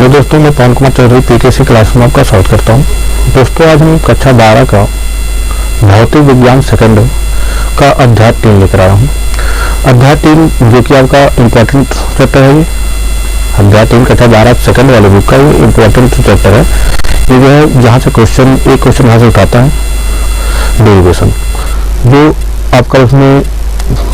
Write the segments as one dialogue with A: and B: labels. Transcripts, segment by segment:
A: Hello दोस्तों, मैं पवन Kumar Chaudhary PKC class में आपका स्वागत करता हूं। दोस्तों, आज हम कक्षा 12 का भौतिक विज्ञान सेकंड का अध्याय 3 लेकर आया हूं। अध्याय 3 जो कि आपका इम्पोर्टेंट चैप्टर है। ये अध्याय 3 कक्षा 12 सेकंड वाले बुक का ये इम्पोर्टेंट चैप्टर है। ये जो है जहाँ से एक क्वेश्चन यहाँ से उठाता है डेरिवेशन, जो आपका उसमें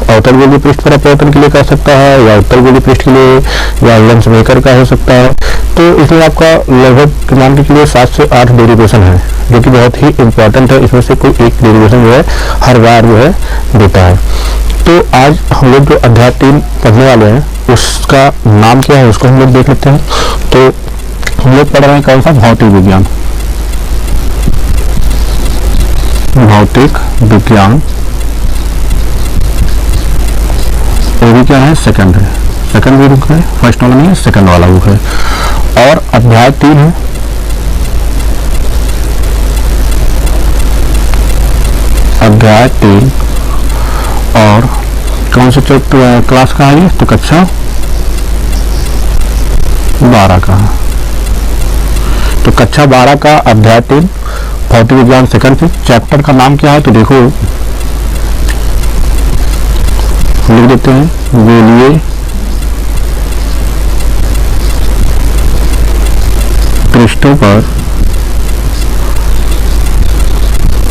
A: अवतल गोलीय पृष्ठ पर अपवर्तन के लिए कर सकता है या उत्तल गोलीय पृष्ठ के लिए या लेंस मेकर का हो सकता है। तो इसमें आपका लगभग मान के लिए 7 से 8 डेरिवेशन है, जो कि बहुत ही इम्पोर्टेंट है। इसमें से कोई एक डेरिवेशन जो है हर बार जो है देता है। तो आज हम लोग जो अध्याय 3 पढ़ने वाले हैं उसका नाम क्या है उसको हम लोग देख लेते हैं। तो हम लोग पढ़ रहे हैं कौन सा? भौतिक विज्ञान। भौतिक विज्ञान वो भी क्या है? सेकंड है। सेकंड भी बुक है, फर्स्ट वाला नहीं है, सेकंड वाला बुक है। और अध्याय 3 है। अध्याय 3 और कौन से क्लास का है ये? तो कक्षा 12 का। तो कक्षा 12 का अध्याय 3 भौतिक विज्ञान सेकंड से चैप्टर का नाम क्या है? तो देखो लिख देते हैं, गोलीय पृष्ठों पर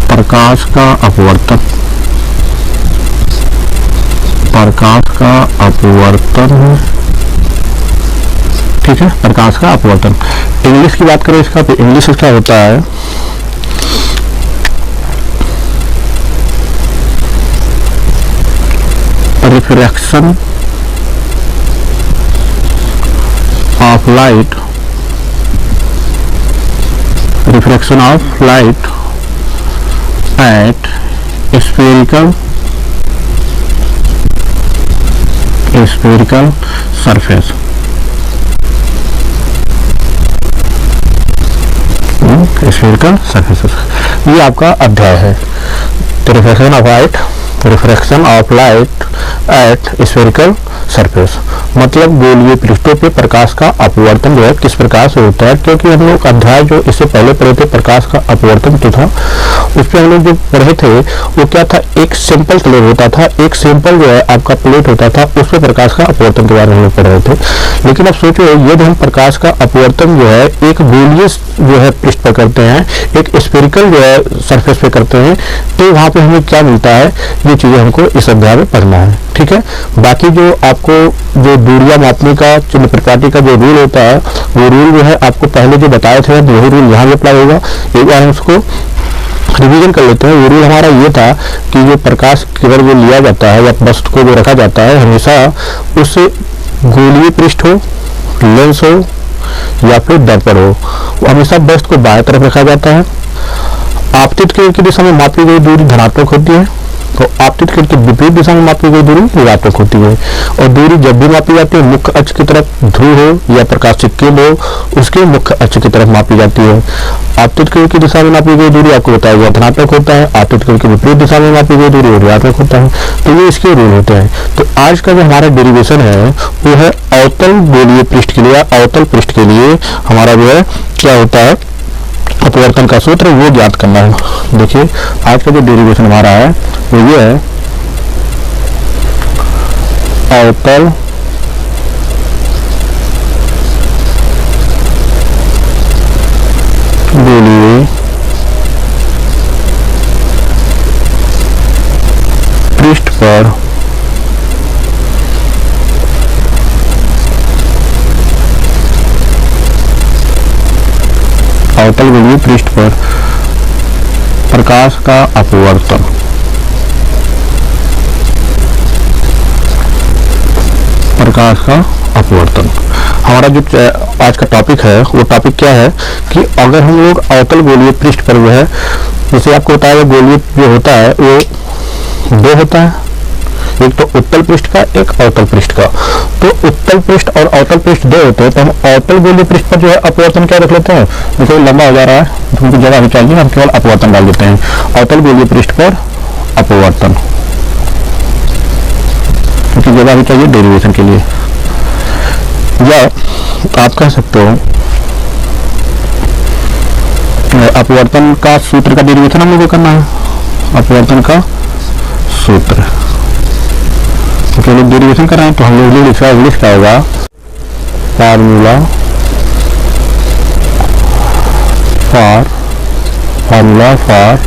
A: प्रकाश का अपवर्तन। प्रकाश का अपवर्तन, ठीक है, प्रकाश का अपवर्तन। इंग्लिश की बात करें इसका, तो इंग्लिश इसका होता है refraction of light, refraction of light at spherical surface। spherical surfaces ये आपका अध्याय है। तो refraction of light at spherical surface मतलब गोलीय पृष्ठों पे प्रकाश का अपवर्तन जो है किस प्रकार से होता है। क्योंकि हम लोग अध्याय जो इससे पहले पढ़े थे प्रकाश का अपवर्तन जो था उस पर हम लोग जो पढ़े थे वो क्या था? एक सिंपल प्लेट होता था, एक सिंपल जो है आपका प्लेट होता था, उस पर प्रकाश का अपवर्तन के बारे में हम लोग पढ़ रहे थे। लेकिन अब सोचो, यदि हम प्रकाश का अपवर्तन जो है एक गोलीय जो है पृष्ठ पर करते हैं, एक स्फेरिकल जो है सरफेस पे करते हैं, तो वहां पे हमें क्या मिलता है? ये चीजें हमको इस अध्याय में पढ़ना है, ठीक है। बाकी जो आपको जो दूरियां मापने का चिन्ह प्रकृति का जो रूल होता है वो रूल जो है आपको पहले जो बताए थे वही रूल यहाँ भी अप्लाई होगा। एक बार हम उसको रिवीजन कर लेते हैं। वो रूल हमारा ये था कि जो प्रकाश केवल जो लिया जाता है या वस्तु को जो रखा जाता है हमेशा उस गोलीय पृष्ठ हो, लेंस हो या फिर दर्पण हो, वो हमेशा वस्तु को बाएं तरफ रखा जाता है। आपतित किरण की दिशा में मापी गई दूरी धनात्मक होती है, तो आपतित किरण की विपरीत दिशा में मापी गई दूरी ऋणात्मक होती है। और दूरी जब भी मापी जाती है मुख्य अक्ष की तरफ ध्रुव हो या प्रकाशित केंद्र हो उसके मुख्य अक्ष की तरफ मापी जाती है। आपतित किरण की दिशा में मापी गई दूरी आपको बताया गया धनात्मक होता है, आपतित किरण की विपरीत दिशा में मापी गई दूरी ऋणात्मक होता है। तो ये इसके रूल होते हैं। तो आज का जो हमारा डेरिवेशन है वो है अवतल गोलीय पृष्ठ के लिए। अवतल पृष्ठ के लिए हमारा जो है क्या होता है? अपवर्तन का सूत्र वो ज्ञात करना है। देखिए आज का जो डेरिवेशन हमारा है वो ये है, अवतल गोलीय पृष्ठ पर अवतल गोलीय पृष्ठ पर प्रकाश का अपवर्तन। प्रकाश का अपवर्तन हमारा जो आज का टॉपिक है वो टॉपिक क्या है कि अगर हम लोग अवतल गोलीय पृष्ठ पर जो है, जैसे आपको बताया गोलीय जो होता है वो दो होता है, एक तो उत्तल पृष्ठ का, एक अवतल पृष्ठ का। तो उत्तल पृष्ठ और अवतल पृष्ठ दो होते हैं, तो हम अवतल गोलीय पृष्ठ पर जो है अपवर्तन क्या रख लेते हैं? देखो लंबा हो जा रहा है, तुमको जगह भी चाहिए, हम केवल अपवर्तन डाल देते हैं। अवतल गोलीय पृष्ठ पर अपवर्तन, क्योंकि जगह भी चाहिए डेरिवेशन के लिए। या आप कह सकते हो अपवर्तन का सूत्र का डेरिवेशन हम लोग को करना है, अपवर्तन का सूत्र। तो लोग डेरिवेशन कर रहे हैं तो हम लोग इंग्लिश का होगा फार्मूला फॉर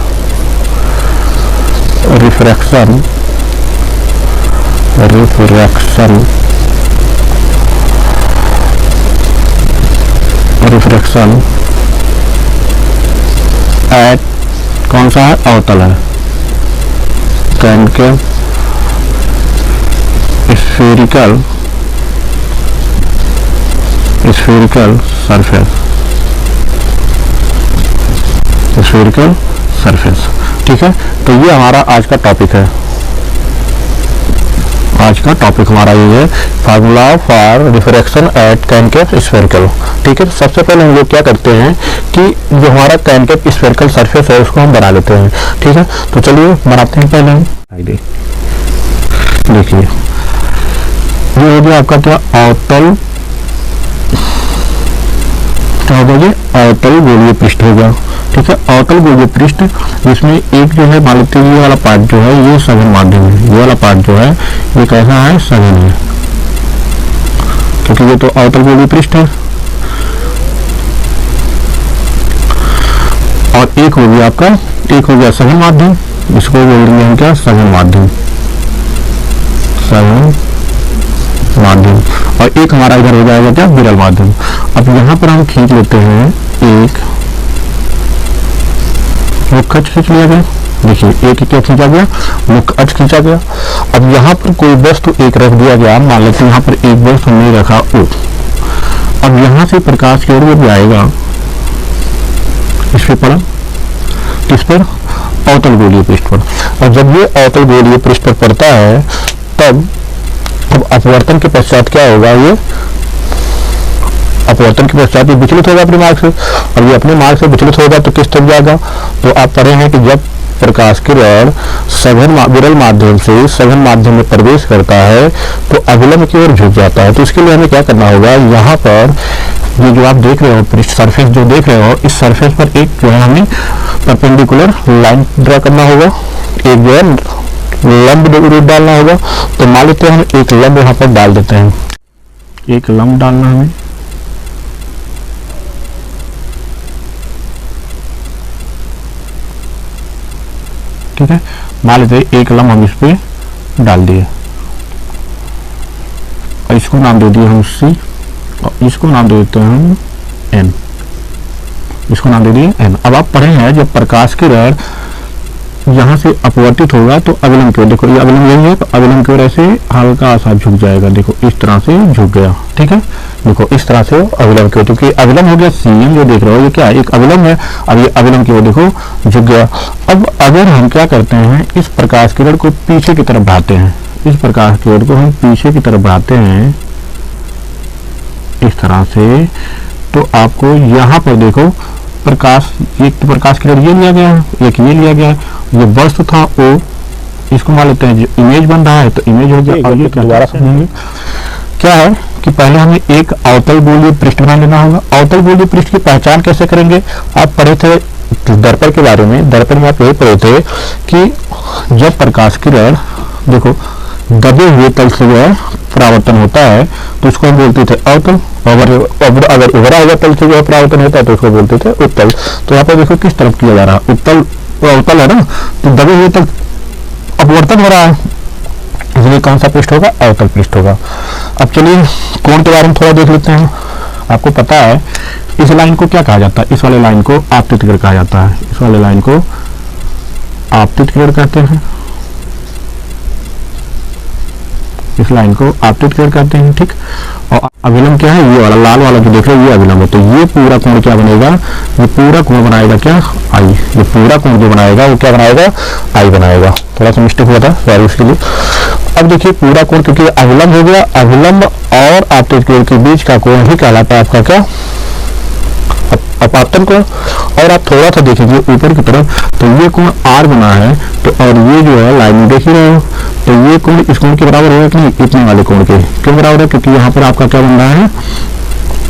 A: रिफ्रैक्शन एट कौन सा है, अवतल है, कॉन्केव स्फेरिकल सरफेस। ठीक है, तो ये हमारा आज का टॉपिक है। आज का टॉपिक हमारा ये है formula for refraction at concave spherical. ठीक है, तो सबसे पहले हम लोग क्या करते हैं कि जो हमारा कॉन्केव स्फेरिकल सरफेस है उसको हम बना लेते हैं। ठीक है, तो चलिए बनाते हैं। पहले हम देखिए ये हो गया आपका क्या, अवतल गोलीय पृष्ठ हो गया। ठीक है, अवतल गोलीय पृष्ठ जिसमें एक जो है मान लेते हैं ये वाला पार्ट जो है ये सघन माध्यम है, ये वाला पार्ट जो है ये कैसा है, सघन है, क्योंकि ये तो अवतल गोलीय पृष्ठ है। और एक हो गया आपका, एक हो गया सघन माध्यम, इसको बोल देंगे हम क्या, सघन माध्यम। और एक हमारा इधर हो जाएगा क्या, विरल माध्यम। अब यहाँ पर हम खींच लेते हैं एक मुख्य अक्ष खींच लिया गया। देखिए एक क्या खींचा गया, मुख्य अक्ष खींचा गया। अब यहाँ पर कोई वस्तु एक रख दिया गया, मान लेते हैं यहाँ पर एक वस्तु हमने रखा O। अब यहाँ से प्रकाश की ओर वो जाएगा, इस पे पड़ा, किस पर, अवतल गोलीय पृष्ठ पर। और जब ये अवतल गोलीय पृष्ठ पर पड़ता है तब अब अपवर्तन के पश्चात क्या होगा, ये अपवर्तन के पश्चात ये विचलित होगा अपने मार्ग से। और ये अपने मार्ग से विचलित होगा तो किस तरफ जाएगा, तो आप पढ़े हैं कि जब प्रकाश किरण विरल माध्यम से सघन माध्यम में प्रवेश करता है तो अविलंब की ओर झुक जाता है। तो इसके लिए हमें क्या करना होगा, यहाँ पर ये जो आप देख रहे हो पृष्ठ सरफेस जो देख रहे हो, इस सरफेस पर एक जो है हमें परपेंडिकुलर लाइन ड्रा करना होगा, एक जो है लंब रूप डालना होगा। तो मान लेते हैं हम एक लंब यहाँ पर डाल देते हैं, एक लंब डालना हमें, ठीक है। मान लेते हैं एक लंब हम इस पे डाल दिए और इसको नाम दे दिए हम C और इसको नाम दे देते हैं हम N, इसको नाम दे दिए N। अब आप पढ़े हैं जब प्रकाश किरण यहाँ से अपवर्तित होगा तो अविलंब की ओर, देखो ये अविलंब यही है तो अविलंब की ओर ऐसे हल्का सा झुक जाएगा, देखो इस तरह से झुक गया। ठीक है, देखो इस तरह से अविलंब की ओर, क्योंकि अविलंब हो गया CM जो देख रहे हो ये क्या है, एक अविलंब है। अब ये अविलंब की ओर देखो झुक गया। अब अगर हम क्या करते हैं, इस प्रकाश किरण को पीछे की तरफ बढ़ाते हैं, इस प्रकाश किरण को हम पीछे की तरफ बढ़ाते हैं इस तरह से, तो आपको यहाँ पर देखो प्रकाश, एक तो प्रकाश किरण ये लिया गया है, एक ये लिया गया है, ये वस्तु था O, इसको मान लेते हैं जो इमेज बन रहा है तो इमेज हो गया। और ये दोबारा समझेंगे क्या है कि पहले हमें एक अवतल गोलीय पृष्ठ बना लेना होगा। अवतल गोलीय पृष्ठ की पहचान कैसे करेंगे, आप पढ़े थे दर्पण के बारे में, दर्पण में आप ये पढ़े थे कि जब प्रकाश किरण देखो दबे हुए तल से जो है परावर्तन होता है तो उसको हम बोलते थे अवतल, अगर उभरा हुआ तल से जो है परावर्तन होता है तो उसको बोलते थे उत्तल। तो यहाँ पर देखो किस तरफ किया जा रहा है, उत्तल अवतल है ना, तो दबे हुए तल अपवर्तन हो रहा है, इसलिए कौन सा पृष्ठ होगा, अवतल पृष्ठ होगा। अब चलिए कोण के बारे में थोड़ा देख लेते हैं। आपको पता है इस लाइन को क्या कहा जाता है, इस वाले लाइन को आपतित किरण कहा जाता है, इस वाले लाइन को आपतित किरण कहते हैं, इस लाइन को आपतित किरण कहते हैं। ठीक, और अविलंब क्या है, ये वाला लाल वाला जो देख रहे हो ये अविलंब है। तो ये पूरा कोण क्या बनेगा, ये पूरा कोण बनाएगा क्या, आई, ये पूरा कोण जो बनाएगा वो क्या बनाएगा, आई बनाएगा। थोड़ा सा मिस्टेक हुआ था, सॉरी उसके लिए। अब देखिए पूरा कोण क्योंकि अविलंब हो गया, अविलंब और आपतित किरण के बीच का कोण ही कहलाता है आपका क्या, अपातन कोण। और आप थोड़ा सा देखेंगे ऊपर की तरफ तो ये कोण R बना है, तो और ये जो है लाइन देख ही रहे हो, तो ये कोण इस कोण के बराबर होगा कि नहीं, इतने वाले कोण के क्यों बराबर है, क्योंकि यहाँ पर आपका क्या बन रहा है,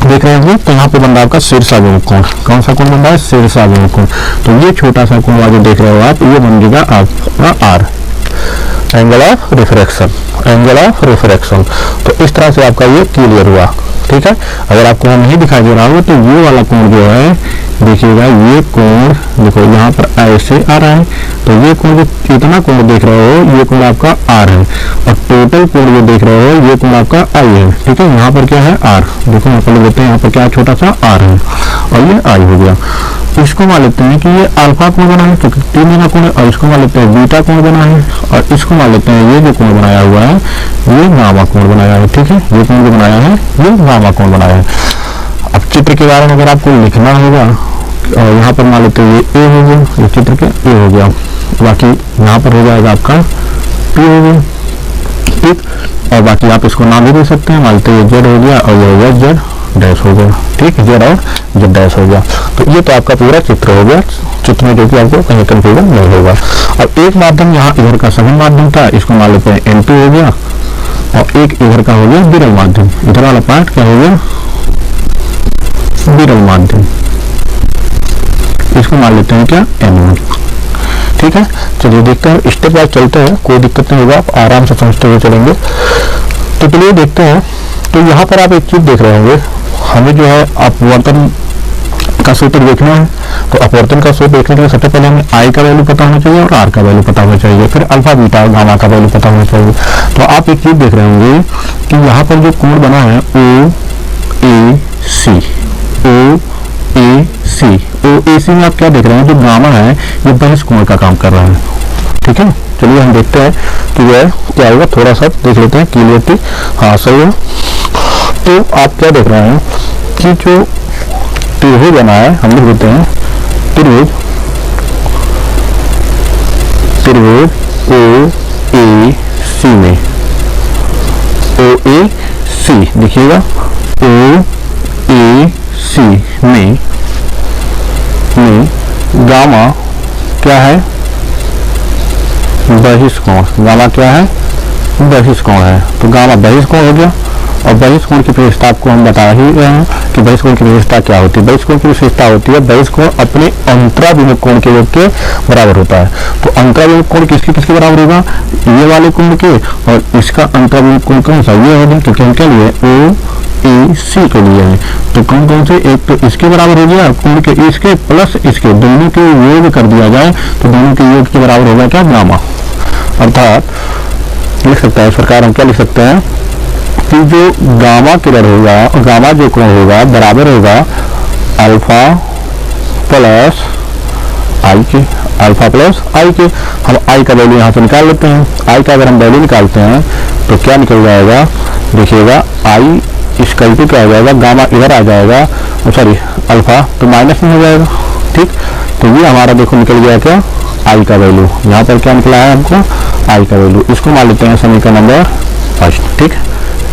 A: देख रहे होंगे, तो यहाँ पे बन रहा है आपका शीर्षाभिमुख कोण। कौन सा कोण बन रहा है? शीर्षाभिमुख कोण। तो ये छोटा सा कोण जो देख रहे हो आप, ये बन जाएगा आपका R, angle of refraction, angle of refraction. तो इस तरह से आपका ये क्लियर हुआ। ठीक है, अगर आपको नहीं दिखाई दे रहा होगा तो ये वाला कोण जो है देखिएगा, ये कोण देखो यहाँ पर ऐसे आ रहा है, तो ये कोण जो इतना कोण देख रहे हो ये कोण आपका आर है, और टोटल कोण जो देख रहे हो ये कोण आपका आई है। ठीक है, यहाँ पर क्या है? आर। देखो यहाँ पर लेते हैं, यहाँ पर क्या है? छोटा सा आर है और ये आई हो गया। इसको मान लेते हैं कि ये अल्फा कोण बना है, क्योंकि 3 का कोण है, और इसको मान लेते हैं बीटा कोण बना है, और इसको मान लेते हैं ये जो कोण बनाया हुआ है ये गामा कोण बनाया है। ठीक है, ये कोण जो बनाया है ये गामा कोण बनाया है। अब चित्र के बारे में अगर आपको लिखना होगा, और यहाँ पर मान लेते हैं ये ए हो गया, ये चित्र के ए हो गया, बाकी यहाँ पर हो जाएगा आपका पी हो गया। ठीक, और बाकी आप इसको नाम भी दे सकते हैं, मान लेते हैं जेड हो गया, और ये हो गया जेड डैश हो गया। ठीक, जेड और जेड डैश हो गया। तो ये तो आपका पूरा चित्र हो गया, चित्र में जो कि आपको कहीं कंफ्यूजन नहीं होगा। अब एक माध्यम यहाँ इधर का सघन माध्यम था, इसको मान लेते हैं N2 हो गया, और एक इधर का हो गया विरल माध्यम। इधर वाला पार्ट क्या हो गया? विरल माध्यम, इसको मान लेते हैं क्या? N1। ठीक है, चलिए देखते हैं, स्टेप बाय चलते हैं, कोई दिक्कत नहीं होगा, आप आराम से समझते हुए चलेंगे। तो चलिए देखते हैं। तो यहाँ पर आप एक चीज देख रहे होंगे, हमें जो है अपवर्तन का सूत्र देखना है। तो अपवर्तन का सूत्र देखने के लिए सबसे पहले हमें आई का वैल्यू पता होना चाहिए और आर का वैल्यू पता होना चाहिए, फिर अल्फा बीटा गामा का वैल्यू पता होना चाहिए। तो आप एक चीज देख रहे होंगे कि यहाँ पर जो कोण बना है ओ ए सी, ओ ए सी, ओ ए सी में आप क्या देख रहे हैं? जो गामा है ये बहिष कोण का काम कर रहा है। ठीक है, चलिए हम देखते हैं कि वह क्या होगा, थोड़ा सा देख लेते हैं क्लियरली। हाँ सही है। तो आप क्या देख रहे हैं कि जो त्रिभुज बना है, हम लिख देते हैं त्रिभुज, त्रिभुज ओ ए सी में, ओ ए सी देखिएगा, ओ ए सी में गामा क्या है? बहिष कोण। गामा क्या है? बहिष कोण है। तो गामा बहिष कोण हो गया, और बहिष कोण की विशेषता आपको हम बता ही रहे हैं कि बहिष कोण की विशेषता क्या होती है। बहिष कोण की विशेषता होती है, बहिष कोण अपने अंतराभिमुख कोण के योग के बराबर होता है। तो अंतराभिमुख कोण किसके किसके बराबर होगा? ये वाले कोण के, और इसका अंतराभिमुख कोण कौन सा? ये होगा, क्योंकि हम क्या लिए? ओ ए सी के लिए है। तो कौन कौन से? एक तो इसके बराबर हो गया कोण के, इसके प्लस इसके, दोनों के योग कर दिया जाए तो दोनों के योग के बराबर होगा क्या? गामा। अर्थात लिख सकता है इस प्रकार, हम क्या लिख सकते हैं कि जो गामा किरण होगा, गामा जो कोण होगा बराबर होगा अल्फा प्लस आई के, अल्फा प्लस आई के। हम आई का वैल्यू यहाँ से निकाल लेते हैं। आई का अगर हम वैल्यू निकालते हैं तो क्या निकल जाएगा? देखिएगा आई इसका इक्वल क्या हो जाएगा? गामा इधर आ जाएगा, सॉरी अल्फा, तो माइनस में हो जाएगा। ठीक, तो ये हमारा देखो निकल गया क्या? आई का वैल्यू। यहाँ पर क्या निकला है हमको? आई का वैल्यू। इसको मान लेते हैं समीकरण नंबर 1। ठीक,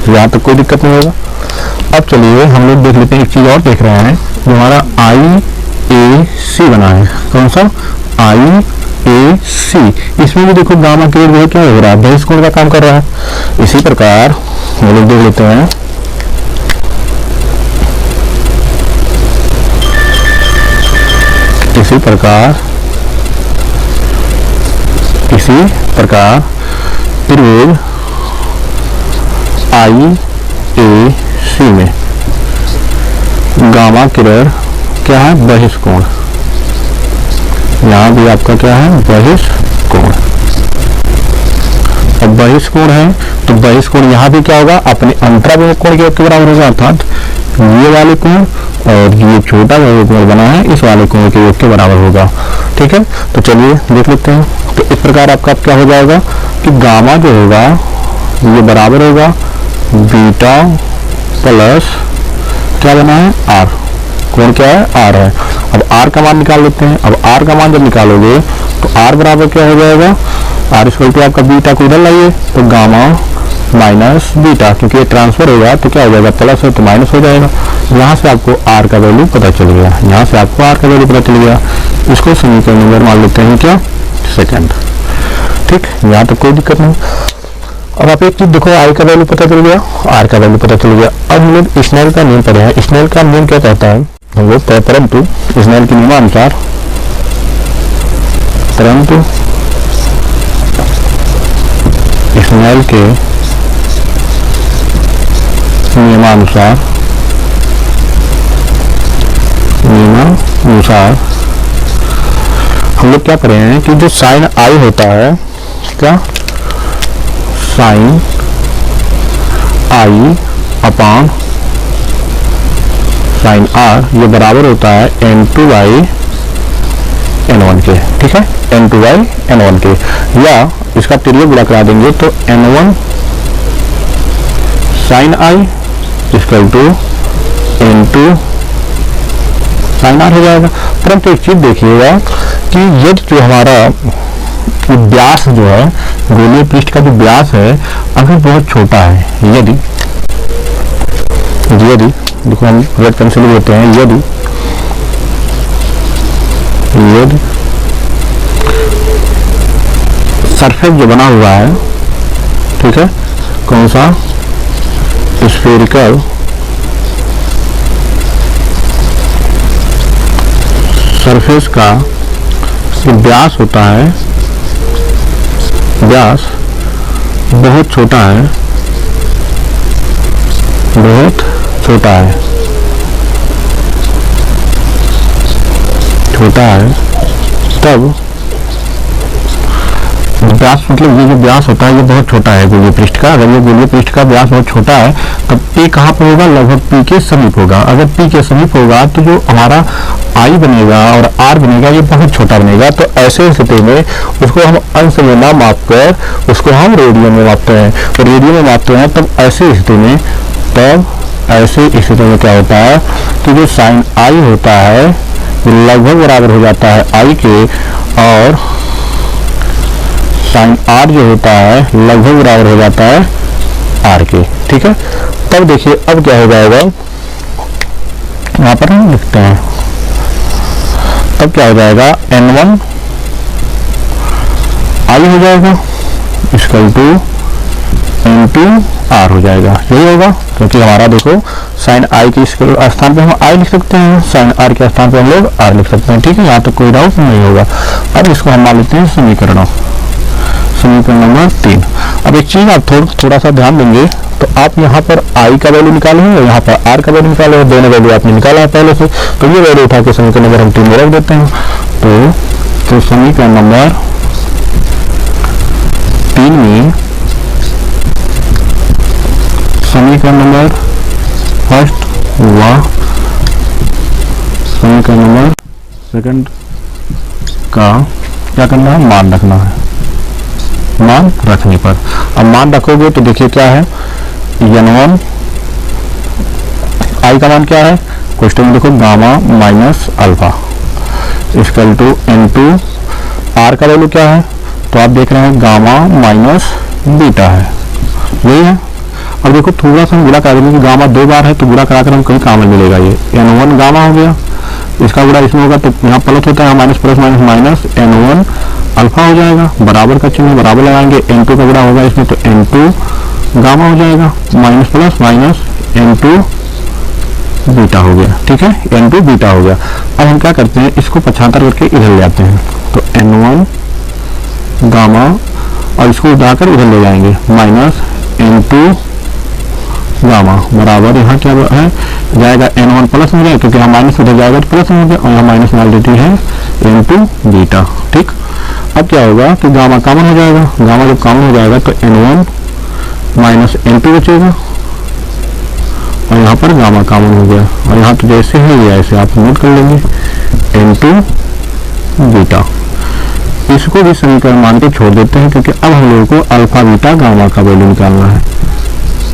A: यहाँ तक कोई दिक्कत नहीं होगा। अब चलिए हम लोग देख लेते हैं, एक चीज और देख रहे हैं, जो हमारा आई ए सी बना है। कौन सा? आई ए सी। इसमें भी देखो गामा के लिए क्या हो रहा है? बहिष कोण का काम कर रहा है। इसी प्रकार हम लोग देख लेते हैं, इसी प्रकार त्रिभुज आई ए सी में गामा किरण क्या है? बहिष कोण। यहाँ भी आपका क्या है? बहिष कोण। अब बहिष कोण है तो बहिष कोण यहाँ भी क्या होगा? अपने अंतराभिमुख कोण के बराबर होगा, अर्थात ये वाले कोण और ये छोटा कोण बना है इस वाले कोण के योग के बराबर होगा। ठीक है, तो चलिए देख लेते हैं। तो इस प्रकार आपका क्या हो जाएगा कि गामा जो होगा ये बराबर होगा बीटा प्लस क्या बना है? आर। कोण क्या है? आर है। अब आर का मान निकाल लेते हैं। अब आर का मान जब निकालोगे तो आर बराबर क्या हो जाएगा? आर इक्वल टू आपका बीटा को इधर लाइए तो गामा माइनस बीटा, क्योंकि ये ट्रांसफर होगा तो क्या हो जाएगा? प्लस है तो माइनस हो जाएगा। यहाँ से आपको आर का वैल्यू पता चल गया, यहाँ से आपको आर का वैल्यू पता चल गया। इसको समीकरण नंबर मान लेते हैं क्या? 2। ठीक, यहाँ तक कोई दिक्कत नहीं। अब आप एक चीज देखो, आई का वैल्यू पता चल गया, आर का वैल्यू पता चल गया। अब हम लोग स्नेल का नियम पढ़े हैं। स्नेल का नियम क्या कहता है हम लोग, परंतु स्नेल के नियमानुसार, परंतु स्नेल के नियमानुसार हम लोग क्या पढ़े हैं कि जो साइन आई होता है, क्या sine I upon sine R, ये बराबर होता है n2 बाई n1 के। ठीक है, n2 बाई n1 के, या इसका पीरियड गुणा करा देंगे तो n1 sine I equal to n2 sine R हो जाएगा। परंतु एक चीज देखिएगा कि यदि जो हमारा व्यास जो है, गोलीय पृष्ठ का जो व्यास है अगर बहुत छोटा है, यदि देखो हम रेड पेंसिल लेते हैं, यदि सरफेस जो बना हुआ है, ठीक है, कौन सा, स्फेरिकल सरफेस का व्यास होता है, व्यास बहुत छोटा है, बहुत छोटा है, तब व्यास मतलब ये जो व्यास होता है ये बहुत छोटा है गोलीय पृष्ठ का। अगर ये गोलीय पृष्ठ का व्यास बहुत छोटा है तब P कहाँ पर होगा, लगभग P के समीप होगा। अगर P के समीप होगा तो जो हमारा I बनेगा और R बनेगा ये बहुत छोटा बनेगा। तो ऐसे स्थिति में उसको हम अंश में ना माप कर उसको हम रेडियन में मापते हैं, तो रेडियन में मापते हैं। तब ऐसे स्थिति में क्या होता है कि जो साइन I होता है लगभग बराबर हो जाता है I के, और साइन R जो होता है लगभग बराबर हो जाता है R के। ठीक है, तब देखिए अब क्या हो जाएगा, यहाँ पर हम लिखते हैं, तब क्या हो जाएगा, n1 I हो जाएगा इक्वल टू n2 R हो जाएगा। यही होगा, क्योंकि हमारा देखो साइन I के स्थान पे हम I लिख सकते हैं, साइन R के स्थान पे हम लोग R लिख सकते हैं। ठीक है, यहाँ तक कोई डाउट नहीं होगा। अब इसको हम मान लेते हैं समीकरण नंबर 3। अब एक चीज आप थोड़ा सा ध्यान देंगे, तो आप यहाँ पर I का वैल्यू निकाले और यहाँ पर R का वैल्यू निकाले, दोनों वैल्यू आपने निकाला है पहले से, तो ये वैल्यू उठा के समीकरण नंबर हम 3 में रख देते हैं। तो समीकरण नंबर 3 में समीकरण नंबर फर्स्ट हुआ, समीकरण नंबर सेकंड का क्या करना है, मान रखना है। मान रखने पर अब मान रखोगे तो देखिए क्या है, n1 I का मान क्या है, क्वेश्चन में देखो gamma minus alpha equal to n2, R का वैल्यू क्या है, तो आप देख रहे हैं गामा माइनस बीटा है, यही है। अब देखो थोड़ा सा हम गुणा करा देंगे, गामा 2 बार है तो गुणा कराकर हम कहीं काम मिलेगा, ये n1 गामा हो गया, इसका गुणा इसमें होगा तो यहाँ प्लस होता है, minus plus minus minus n1 alpha हो जाएगा, बराबर का चिन्ह बराबर लगाएंगे, n2 का गुणा होगा इसमें तो n2 गामा हो जाएगा, minus plus minus n2 beta हो गया। ठीक है, n2 बीटा हो गया। अब हम क्या करते हैं, इसको 75 करके इधर ले आते हैं, तो n1 गामा और इसको उठाकर इधर ले जाएंगे, माइनस n2 गामा बराबर यहाँ क्या है जाएगा, n1 प्लस हो जाएगा, क्योंकि यहाँ माइनस उधर जाएगा तो प्लस हो गया, और यहाँ माइनस मान लेती है n2 बीटा। ठीक, अब क्या होगा कि गामा कॉमन हो जाएगा, गामा जब कॉमन हो जाएगा तो n1 माइनस n2 बचेगा, और यहाँ पर गामा कॉमन हो गया, और यहाँ तो जैसे है ये ऐसे आप नोट कर लेंगे n2 बीटा। इसको भी समीकरण मान के छोड़ देते हैं, क्योंकि अब हम लोगों को अल्फा बीटा गामा का वैल्यू निकालना है,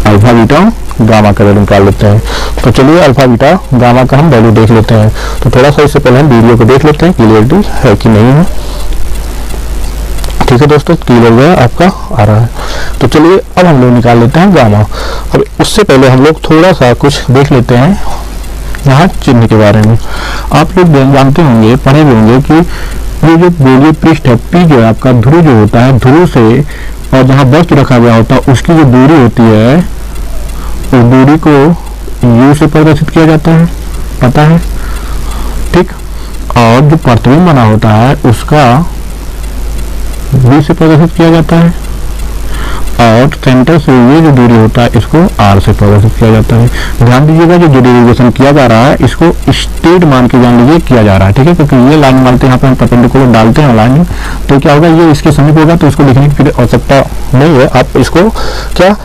A: अल्फा बीटा गामा का वैल्यू निकाल लेते हैं। तो चलिए अल्फा बीटा गामा का हम वैल्यू देख लेते हैं। तो थोड़ा सा इससे पहले हम वीडियो को देख लेते हैं, क्लियरिटी है कि नहीं है। ठीक है दोस्तों, क्लियर हो गया, आपका आ रहा है। तो चलिए अब हम लोग निकाल लेते हैं गामा। अब उससे पहले हम लोग थोड़ा सा कुछ देख लेते हैं यहाँ चिन्ह के बारे में। आप लोग जानते होंगे, पढ़े भी होंगे कि ये जो गोलीय पृष्ठ है P जो है आपका ध्रुव जो होता है, ध्रुव से और जहाँ वस्तु रखा गया होता है उसकी जो दूरी होती है उस दूरी को u से प्रदर्शित किया जाता है, पता है, ठीक। और जो प्रतिबिंब बना होता है उसका v से प्रदर्शित किया जाता है, और सेंटर से ये जो दूरी होता है इसको r से प्रदर्शित किया जाता है। ध्यान दीजिएगा जो डेरिवेशन किया जा रहा है इसको स्टेट मान के जान लीजिए किया जा रहा है, ठीक है, क्योंकि ये लाइन मानते हैं यहाँ पे हम परपेंडिकुलर डालते हैं लाइन में, तो क्या होगा ये इसके समीप होगा तो इसको लिखने की फिर आवश्यकता नहीं है, आप इसको क्या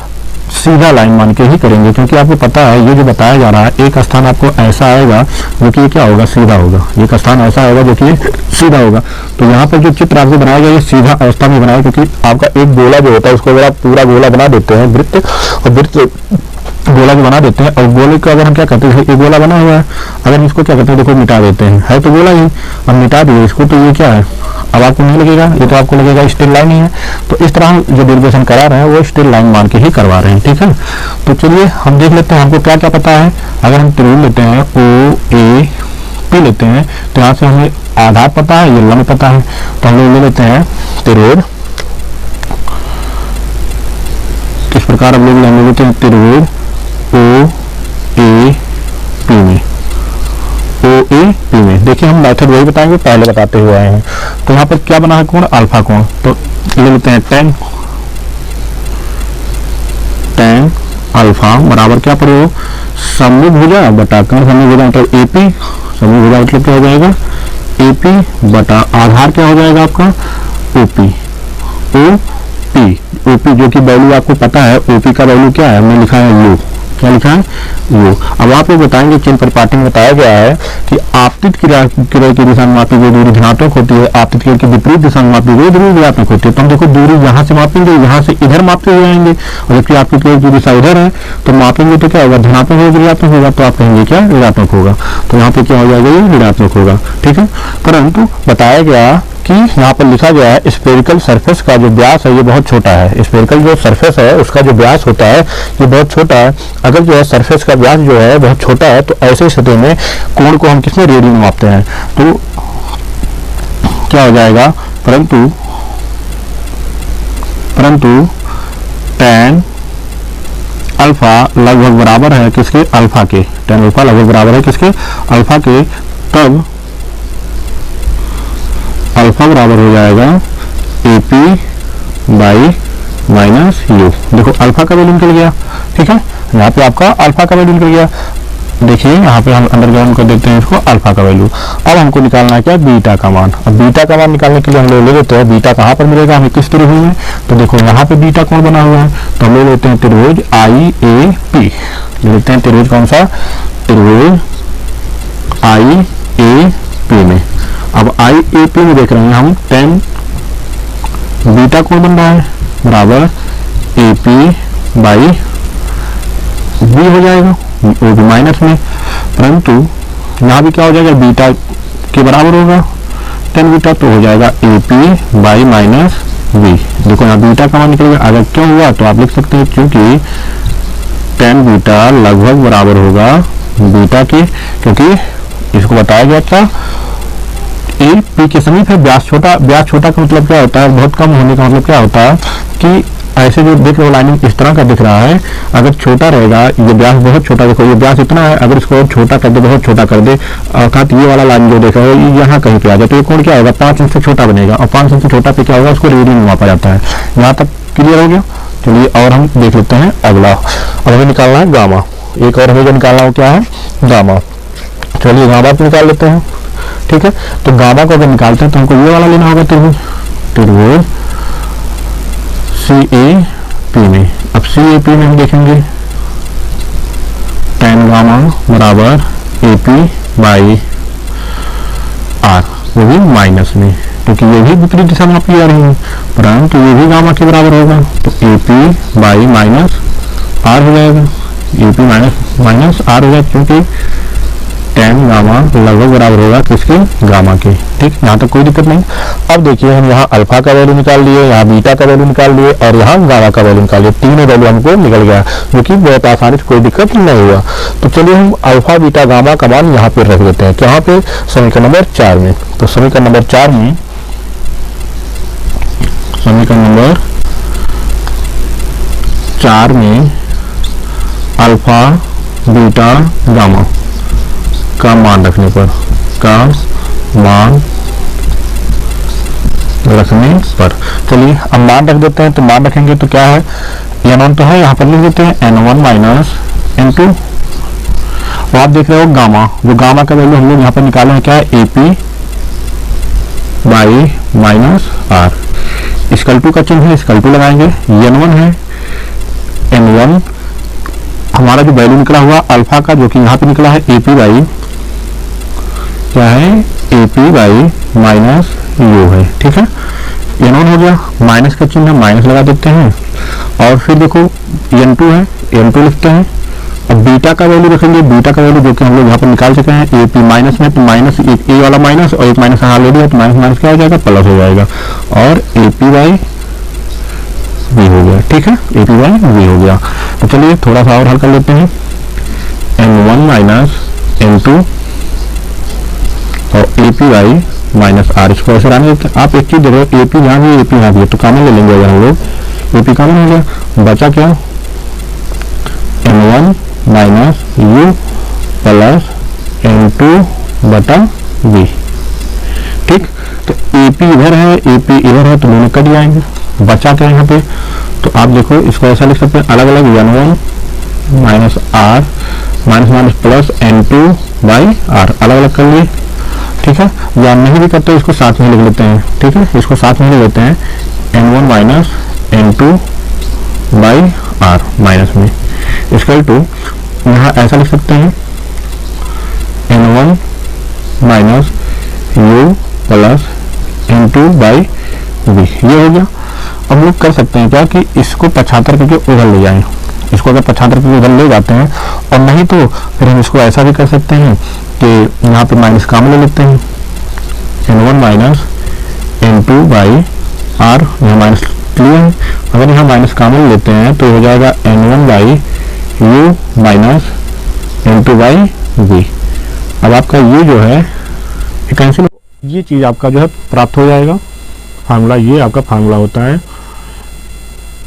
A: सीधा लाइन मान के ही करेंगे, क्योंकि आपको पता है ये जो बताया जा रहा है एक स्थान आपको ऐसा आएगा जो कि क्या होगा, सीधा होगा, एक स्थान ऐसा आएगा जो कि सीधा होगा। तो यहाँ पर जो चित्र आपको बनाया गया ये सीधा अवस्था में बनाया, क्योंकि आपका एक गोला जो होता है उसको अगर आप पूरा गोला बना देते हैं वृत्त, और वृत्त गोला जो बना देते हैं, और गोले को अगर हम क्या करते हैं एक गोला बना हुआ है, अगर इसको क्या करते हैं देखो मिटा देते हैं, है तो गोला ही, अब मिटा दिए इसको तो ये क्या है, अब आपको नहीं लगेगा, ये तो आपको लगेगा स्ट्रेट लाइन ही है। तो इस तरह हम जो डेरिवेशन करा रहे हैं वो स्ट्रेट लाइन मान के ही करवा रहे हैं, ठीक है। तो चलिए हम देख लेते हैं हमको क्या क्या पता है। अगर हम त्रिभुज लेते हैं ओ ए पी लेते हैं तो यहाँ से हमें आधार पता है, ये लंब पता है, तो हम लोग ले लेते हैं त्रिभुज। किस प्रकार हम लोग ले लेते हैं त्रिभुज ओ ए पी में, ओ ए पी में। देखिए हम मेथड वही बताएंगे पहले बताते हुए आए हैं। तो यहाँ पर क्या बना है कोण, अल्फा कोण, तो ले लेते हैं tan अल्फा बराबर क्या पड़ेगा, समभुजा बटा कर्ण समभुजा मतलब एपी, समभुजा मतलब क्या हो जाएगा एपी बटा आधार क्या हो जाएगा आपका ओपी, ओपी जो कि वैल्यू आपको पता है, ओपी का वैल्यू क्या है, हमने लिखा है यू, क्या लिखा है यू। अब आप लोग बताएंगे चिन्ह परिपाटी में बताया गया है कि आपतित किरण की दिशा में मापी गई दूरी धनात्मक होती है, आपतित किरण की विपरीत दिशा में मापी गई दूरी ऋणात्मक होती है। तो हम देखो दूरी यहाँ से मापेंगे, यहाँ से इधर मापते हुए आएंगे, और जबकि आपकी किरण की दिशा इधर है तो मापेंगे तो क्या होगा, धनात्मक होगा ऋणात्मक होगा, तो आप कहेंगे क्या ऋणात्मक होगा, तो यहाँ पे क्या हो जाएगा ये ऋणात्मक होगा, ठीक है। परंतु बताया गया कि यहाँ पर लिखा गया है स्फेरिकल सरफेस का जो व्यास है ये बहुत छोटा है, स्फेरिकल जो सरफेस है उसका जो व्यास होता है ये बहुत छोटा है। अगर जो है सरफेस का व्यास जो है बहुत छोटा है तो ऐसे स्थिति में कोण को हम किसमें रेडियन में मापते हैं, तो क्या हो जाएगा, परंतु tan अल्फा लगभग बराबर है किसके, अल्फा के, tan अल्फा लगभग बराबर है किसके, अल्फा के, तब अल्फा बराबर हो जाएगा AP बाई माइनस यू। देखो अल्फा का वैल्यू निकल गया, ठीक है, यहाँ पे आपका अल्फा का वैल्यू निकल गया। देखिए यहाँ पे हम अंडरग्राउंड कर देते हैं इसको अल्फा का वैल्यू। अब हमको निकालना है क्या, बीटा का मान। अब बीटा का मान निकालने के लिए हम लोग ले लेते हैं बीटा कहाँ पर मिलेगा हमें, किस त्रिभुज में, तो देखो यहाँ पे बीटा कौन बना हुआ है, तो हम ले लेते हैं त्रिभुज IAP, ले लेते हैं त्रिभुज कौन सा, त्रिभुज IAP में। अब IAP में देख रहे हैं हम tan बीटा कौन बन रहा है बराबर AP बाई B हो जाएगा, वो भी माइनस में, परंतु यहाँ भी क्या हो जाएगा बीटा के बराबर होगा tan बीटा, तो हो जाएगा AP बाई माइनस B। देखो यहाँ बीटा का मान निकलेगा, अगर क्यों हुआ तो आप लिख सकते हैं क्योंकि tan बीटा लगभग बराबर होगा बीटा के, क्योंकि इसको बताया गया था ए पी के समीप है, व्यास छोटा का मतलब क्या होता है, बहुत कम होने का मतलब क्या होता है कि ऐसे जो देख रहे हो लाइनिंग इस तरह का दिख रहा है, अगर छोटा रहेगा ये व्यास बहुत छोटा, देखो ये व्यास इतना है, अगर इसको छोटा कर दे, बहुत छोटा कर दे, अर्थात ये वाला लाइन जो देखा है यहाँ कहीं पे आ जाए तो ये कोण क्या होगा 5 इंच से छोटा बनेगा, और 5 इंच से छोटा पे क्या होगा उसको रेडियन में मापा जाता है। यहाँ तक क्लियर हो गया। चलिए और हम देख लेते हैं अगला। अब हमें निकालना है गामा, एक और हमें जो निकालना हो क्या है गामा। चलिए गामा को निकाल लेते हैं, ठीक है। तो गामा को अगर निकालते हैं तो हमको ये वाला लेना होगा त्रिभुज CAP में। अब CAP में हम देखेंगे tan गामा बराबर AP बाई R, वो भी माइनस में, क्योंकि ये भी विपरीत दिशा में आपकी आ रही है, परंतु ये भी गामा के बराबर होगा, तो AP बाई माइनस R हो जाएगा, AP माइनस R हो जाएगा, क्योंकि tan गामा लगभग बराबर होगा किसके, गामा के, ठीक। यहाँ तक कोई दिक्कत नहीं। अब देखिए हम यहाँ अल्फा का वैल्यू निकाल लिए, यहाँ बीटा का वैल्यू निकाल लिए, और यहाँ गामा का वैल्यू निकाल लिए, तीनों वैल्यू हमको निकल गया, जो कि बहुत आसानी से कोई दिक्कत नहीं हुआ। तो चलिए हम अल्फा बीटा गामा का मान यहाँ पे रख देते हैं, यहाँ पे समीकरण नंबर 4 में। तो समीकरण नंबर 4 में, समीकरण नंबर 4 में अल्फा बीटा गामा का मान रखने पर चलिए अब मान रख देते हैं। तो मान रखेंगे तो क्या है, n1 तो है, यहाँ पर लिख देते हैं n1 माइनस n2। और आप देख रहे हो गामा, जो गामा का वैल्यू हम लोग यहाँ पर निकाले हैं क्या है, AP by minus R। Scale two का चिन्ह है, स्केल टू लगाएंगे। n1 है, n1 हमारा जो वैल्यू निकला हुआ अल्फा का, जो कि यहाँ पे निकला है AP बाई क्या है, AP बाई माइनस U है। ठीक है, n1 हो गया, माइनस का चिन्ह माइनस लगा देते हैं। और फिर देखो n2 है, n2 लिखते हैं। अब बीटा का वैल्यू रखेंगे, बीटा का वैल्यू जो कि हम लोग यहाँ पर निकाल चुके हैं, AP माइनस में, तो माइनस एक ए वाला माइनस और एक माइनस यहाँ ले लिया, तो माइनस माइनस क्या हो जाएगा, प्लस हो जाएगा। और AP बाई V हो गया। ठीक है, AP बाई V हो गया। तो चलिए थोड़ा सा और हल कर लेते हैं। n1 माइनस n2 और AP बाई माइनस R, इसको ऐसे रहने देते हैं। आप एक चीज दे रहे हो, AP यहाँ भी AP यहाँ भी, तो कॉमन ले लेंगे अगर हम लोग, AP कॉमन हो गया, बचा क्या, n1 minus U plus n2 बटा V। ठीक, तो AP इधर है, AP इधर है, तो दोनों कट जाएंगे। बचा क्या यहाँ पे, तो आप देखो इसको ऐसा लिख सकते हैं अलग अलग, n1 minus R minus minus plus n2 by R, अलग अलग कर लिए। ठीक है, या नहीं भी करते इसको साथ में लिख लेते हैं। ठीक है, इसको साथ में लिख लेते हैं, n1 minus n2 by R minus में इक्वल टू, यहाँ ऐसा लिख सकते हैं n1 minus U plus n2 by V। ये हो गया। अब लोग कर सकते हैं क्या कि इसको 75 करके उधर ले जाएं। इसको अगर 75 करके उधर ले जाते हैं, और नहीं तो फिर हम इसको ऐसा भी कर सकते हैं कि यहाँ पे माइनस कॉमन ले लेते हैं, n1 minus n2 by R, यहाँ माइनस लिए हैं। अगर यहाँ माइनस कॉमन लेते हैं तो हो जाएगा n1 by U minus n2 by V। अब आपका ये जो है कैंसिल, ये चीज़ आपका जो है प्राप्त हो जाएगा। फार्मूला, ये आपका फार्मूला होता है।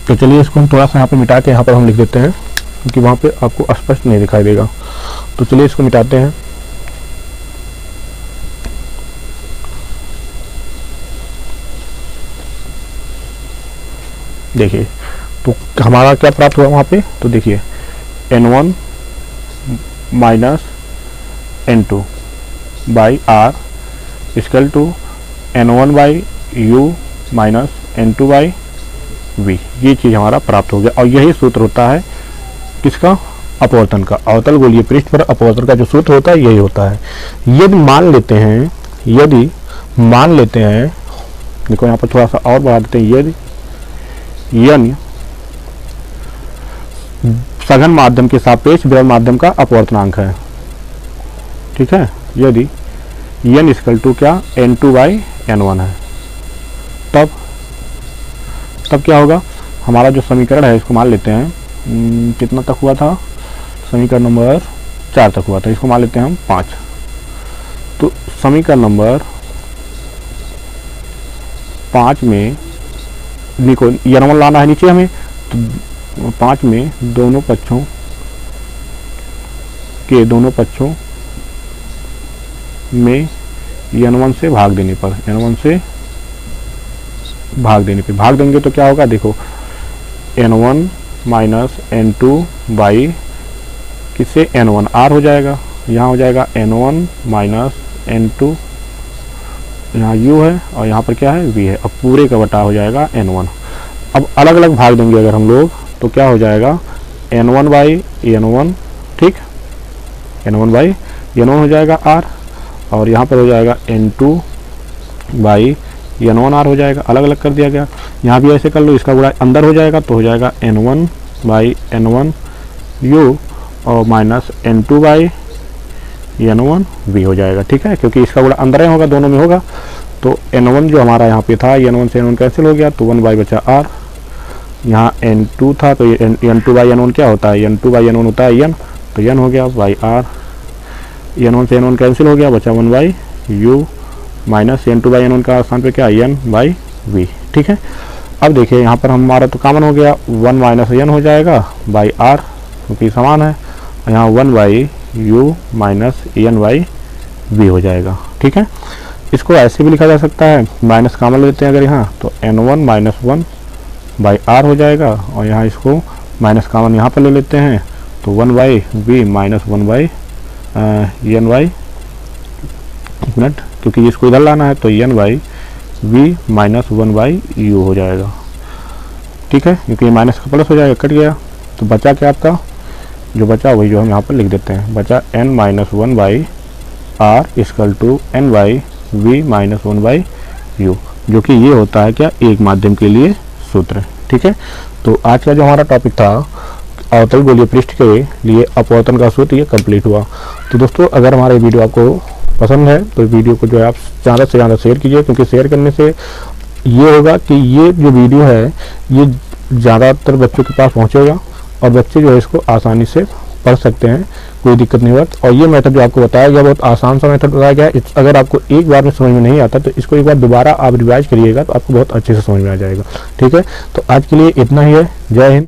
A: तो चलिए इसको हम थोड़ा सा यहाँ पे मिटा के यहाँ पर हम लिख देते हैं, क्योंकि वहाँ पे आपको स्पष्ट नहीं दिखाई देगा। तो चलिए इसको मिटाते हैं। देखिए तो हमारा क्या प्राप्त हुआ वहाँ पे, तो देखिए n1 minus n2 by R equal to n1 by U minus n2 by V। ये चीज़ हमारा प्राप्त हो गया। और यही सूत्र होता है किसका, अपवर्तन का। अवतल गोलीय पृष्ठ पर अपवर्तन का जो सूत्र होता है यही होता है। यदि मान लेते हैं, देखो यहाँ पर थोड़ा सा और बढ़ा देते हैं, यदि n सघन माध्यम के सापेक्ष विरल माध्यम का अपवर्तनांक है। ठीक है, यदि n इक्वल टू क्या, n2 बाई n1 है, तब क्या होगा, हमारा जो समीकरण है इसको मान लेते हैं, कितना तक हुआ था, समीकरण नंबर 4 तक हुआ था, इसको मान लेते हैं हम 5। तो समीकरण नंबर 5 में n1 लाना है नीचे हमें, तो 5 में दोनों पक्षों में n1 से भाग देने पर, भाग देंगे तो क्या होगा, देखो n1 माइनस n2 बाई किससे, n1 R हो जाएगा। यहाँ हो जाएगा n1 माइनस n2, यहाँ U है और यहाँ पर क्या है, V है। अब पूरे का बटा हो जाएगा n1। अब अलग अलग भाग देंगे अगर हम लोग, तो क्या हो जाएगा, n1 बाई n1, ठीक, n1 बाई n1 हो जाएगा R, और यहाँ पर हो जाएगा n2 बाई n1 R हो जाएगा। अलग अलग कर दिया गया। यहाँ भी ऐसे कर लो, इसका गुणा अंदर हो जाएगा तो हो जाएगा n1 बाई n1 U और minus n2 by n1 V हो जाएगा। ठीक है, क्योंकि इसका गुणा अंदर ही होगा, दोनों में होगा। तो n1 जो हमारा यहाँ पे था, n1 से n1 कैंसिल हो गया, तो 1 बाई बचा R। यहाँ n2 था तो n2 बाई n1 क्या होता है, n2 बाई n1 होता है n, तो n हो गया बाई R। n1 से n1 कैंसिल हो गया, बचा 1 by U minus n2 by n1 का स्थान पे क्या, n बाई V। ठीक है, अब देखिए यहाँ पर हमारा तो कॉमन हो गया, 1 माइनस एन हो जाएगा बाई आर, क्योंकि समान है। यहाँ 1 by U minus N by V हो जाएगा। ठीक है, इसको ऐसे भी लिखा जा सकता है, माइनस कॉमन लेते हैं अगर यहाँ, तो n1 माइनस 1 बाई आर हो जाएगा, और यहाँ इसको माइनस कॉमन यहाँ पर ले लेते हैं, तो 1 by V minus 1 by N by, एक मिनट, क्योंकि इसको इधर लाना है, तो N by V minus 1 by U हो जाएगा। ठीक है, क्योंकि ये माइनस का प्लस हो जाएगा, कट गया, तो बचा क्या आपका, जो बचा वही जो हम यहाँ पर लिख देते हैं, बचा n minus 1 by R equal to N by V minus 1 by U, जो कि ये होता है क्या, एक माध्यम के लिए सूत्र। ठीक है, तो आज का जो हमारा टॉपिक था अवतल गोलीय पृष्ठ के लिए अपवर्तन का सूत्र, ये कंप्लीट हुआ। तो दोस्तों अगर हमारा वीडियो आपको पसंद है तो वीडियो को जो है आप ज़्यादा से ज़्यादा शेयर कीजिए, क्योंकि शेयर करने से ये होगा कि ये जो वीडियो है ये ज़्यादातर बच्चों के पास पहुँचेगा और बच्चे जो है इसको आसानी से पढ़ सकते हैं, कोई दिक्कत नहीं होती। और ये मेथड जो आपको बताया गया बहुत आसान सा मेथड बताया गया है। अगर आपको एक बार में समझ में नहीं आता तो इसको एक बार दोबारा आप रिवाइज करिएगा तो आपको बहुत अच्छे से समझ में आ जाएगा। ठीक है, तो आज के लिए इतना ही है। जय हिंद।